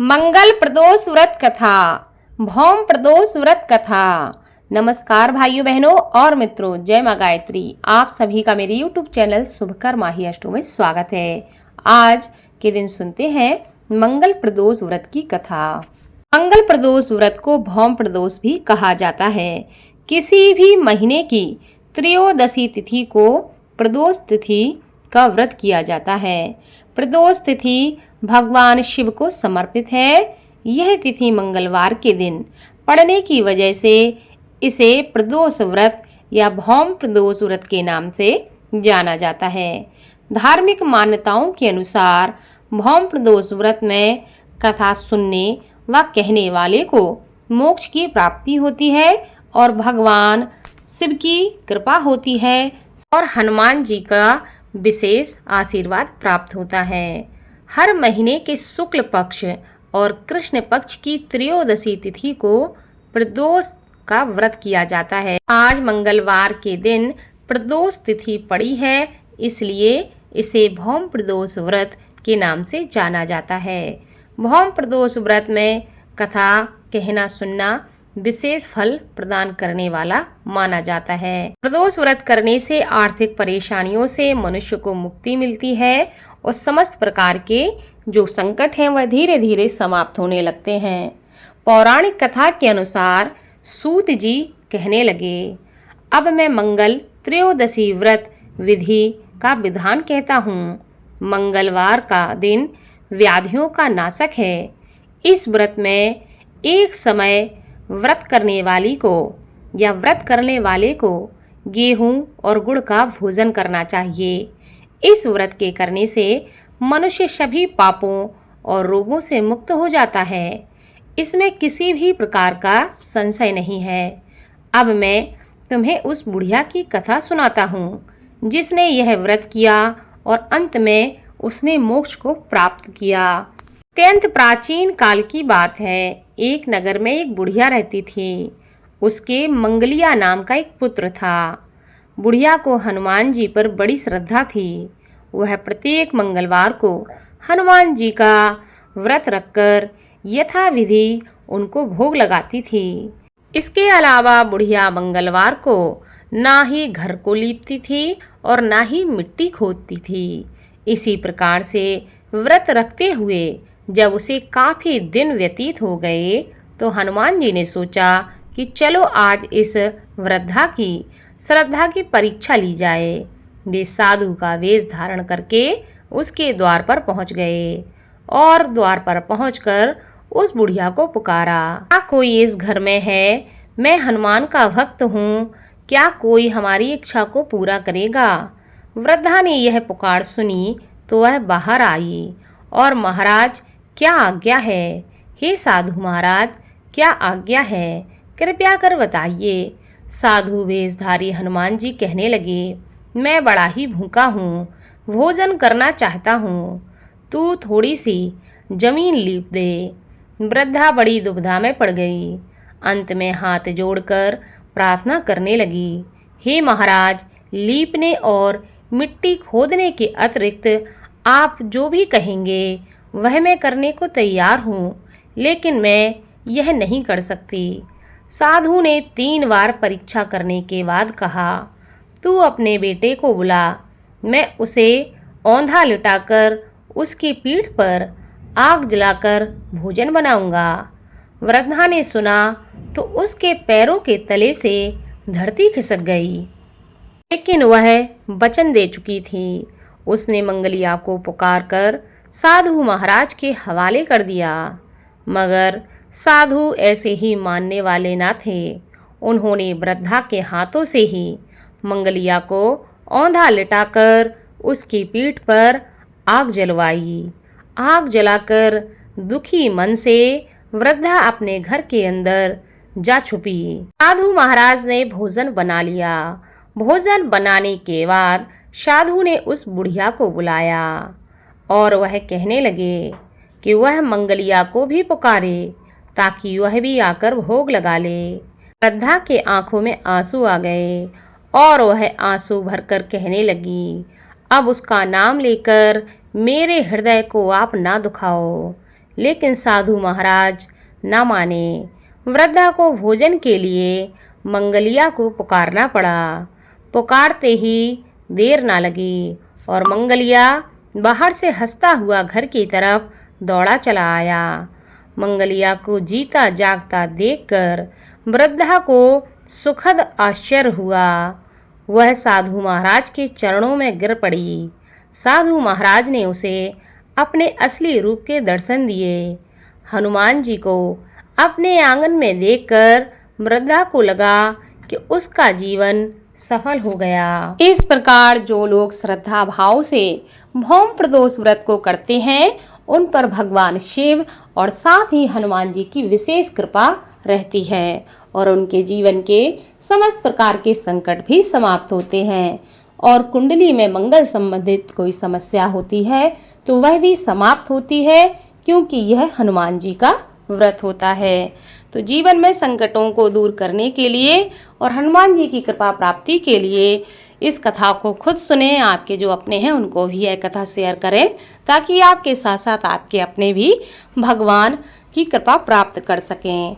मंगल प्रदोष व्रत कथा, भौम प्रदोष व्रत कथा। नमस्कार भाइयों बहनों और मित्रों, जय मां गायत्री। आप सभी का मेरे YouTube चैनल शुभकर माही अष्टों में स्वागत है। आज के दिन सुनते हैं मंगल प्रदोष व्रत की कथा। मंगल प्रदोष व्रत को भौम प्रदोष भी कहा जाता है। किसी भी महीने की त्रयोदशी तिथि को प्रदोष तिथि का व्रत किया जाता है। प्रदोष तिथि भगवान शिव को समर्पित है। यह तिथि मंगलवार के दिन पड़ने की वजह से इसे प्रदोष व्रत या भौम प्रदोष व्रत के नाम से जाना जाता है। धार्मिक मान्यताओं के अनुसार भौम प्रदोष व्रत में कथा सुनने व कहने वाले को मोक्ष की प्राप्ति होती है और भगवान शिव की कृपा होती है और हनुमान जी का विशेष आशीर्वाद प्राप्त होता है। हर महीने के शुक्ल पक्ष और कृष्ण पक्ष की त्रयोदशी तिथि को प्रदोष का व्रत किया जाता है। आज मंगलवार के दिन प्रदोष तिथि पड़ी है, इसलिए इसे भौम प्रदोष व्रत के नाम से जाना जाता है। भौम प्रदोष व्रत में कथा कहना सुनना विशेष फल प्रदान करने वाला माना जाता है। प्रदोष व्रत करने से आर्थिक परेशानियों से मनुष्य को मुक्ति मिलती है और समस्त प्रकार के जो संकट हैं वह धीरे धीरे समाप्त होने लगते हैं। पौराणिक कथा के अनुसार सूत जी कहने लगे, अब मैं मंगल त्रयोदशी व्रत विधि का विधान कहता हूँ। मंगलवार का दिन व्याधियों का नाशक है। इस व्रत में एक समय व्रत करने वाली को या व्रत करने वाले को गेहूं और गुड़ का भोजन करना चाहिए। इस व्रत के करने से मनुष्य सभी पापों और रोगों से मुक्त हो जाता है। इसमें किसी भी प्रकार का संशय नहीं है। अब मैं तुम्हें उस बुढ़िया की कथा सुनाता हूँ जिसने यह व्रत किया और अंत में उसने मोक्ष को प्राप्त किया। अत्यंत प्राचीन काल की बात है। एक नगर में एक बुढ़िया रहती थी। उसके मंगलिया नाम का एक पुत्र था। बुढ़िया को हनुमान जी पर बड़ी श्रद्धा थी। वह प्रत्येक मंगलवार को हनुमान जी का व्रत रखकर यथाविधि उनको भोग लगाती थी। इसके अलावा बुढ़िया मंगलवार को ना ही घर को लीपती थी और ना ही मिट्टी खोदती थी। इसी प्रकार से व्रत रखते हुए जब उसे काफी दिन व्यतीत हो गए तो हनुमान जी ने सोचा कि चलो आज इस वृद्धा की श्रद्धा की परीक्षा ली जाए। वे साधु का वेश धारण करके उसके द्वार पर पहुंच गए और द्वार पर पहुंचकर उस बुढ़िया को पुकारा, क्या कोई इस घर में है? मैं हनुमान का भक्त हूँ, क्या कोई हमारी इच्छा को पूरा करेगा? वृद्धा ने यह पुकार सुनी तो वह बाहर आई और महाराज क्या आज्ञा है? हे साधु महाराज, क्या आज्ञा है? कृपया कर बताइए। साधु वेशधारी हनुमान जी कहने लगे, मैं बड़ा ही भूखा हूँ, भोजन करना चाहता हूँ, तू थोड़ी सी जमीन लीप दे। वृद्धा बड़ी दुविधा में पड़ गई। अंत में हाथ जोड़कर प्रार्थना करने लगी, हे महाराज, लीपने और मिट्टी खोदने के अतिरिक्त आप जो भी कहेंगे वह मैं करने को तैयार हूँ, लेकिन मैं यह नहीं कर सकती। साधु ने 3 बार परीक्षा करने के बाद कहा, तू अपने बेटे को बुला, मैं उसे औंधा लिटाकर उसकी पीठ पर आग जलाकर भोजन बनाऊंगा। वृद्धा ने सुना तो उसके पैरों के तले से धरती खिसक गई, लेकिन वह वचन दे चुकी थी। उसने मंगलिया को पुकारकर साधु महाराज के हवाले कर दिया, मगर साधु ऐसे ही मानने वाले ना थे। उन्होंने वृद्धा के हाथों से ही मंगलिया को औंधा लिटाकर उसकी पीठ पर आग जलवाई। आग जलाकर दुखी मन से वृद्धा अपने घर के अंदर जा छुपी। साधु महाराज ने भोजन बना लिया। भोजन बनाने के बाद साधु ने उस बुढ़िया को बुलाया और वह कहने लगे कि वह मंगलिया को भी पुकारे ताकि वह भी आकर भोग लगा ले। वृद्धा के आंखों में आंसू आ गए और वह आंसू भरकर कहने लगी, अब उसका नाम लेकर मेरे हृदय को आप ना दुखाओ, लेकिन साधु महाराज न माने। वृद्धा को भोजन के लिए मंगलिया को पुकारना पड़ा। पुकारते ही देर ना लगी और मंगलिया बाहर से हंसता हुआ घर की तरफ दौड़ा चला आया। मंगलिया को जीता जागता देखकर वृद्धा को सुखद आश्चर्य हुआ। वह साधु महाराज के चरणों में गिर पड़ी। साधु महाराज ने उसे अपने असली रूप के दर्शन दिए। हनुमान जी को अपने आंगन में देखकर वृद्धा को लगा कि उसका जीवन सफल हो गया। इस प्रकार जो लोग श्रद्धा भाव से भौम प्रदोष व्रत को करते हैं उन पर भगवान शिव और साथ ही हनुमान जी की विशेष कृपा रहती है और उनके जीवन के समस्त प्रकार के संकट भी समाप्त होते हैं। और कुंडली में मंगल संबंधित कोई समस्या होती है तो वह भी समाप्त होती है, क्योंकि यह हनुमान जी का व्रत होता है। तो जीवन में संकटों को दूर करने के लिए और हनुमान जी की कृपा प्राप्ति के लिए इस कथा को खुद सुने। आपके जो अपने हैं उनको भी यह कथा शेयर करें, ताकि आपके साथ साथ आपके अपने भी भगवान की कृपा प्राप्त कर सकें।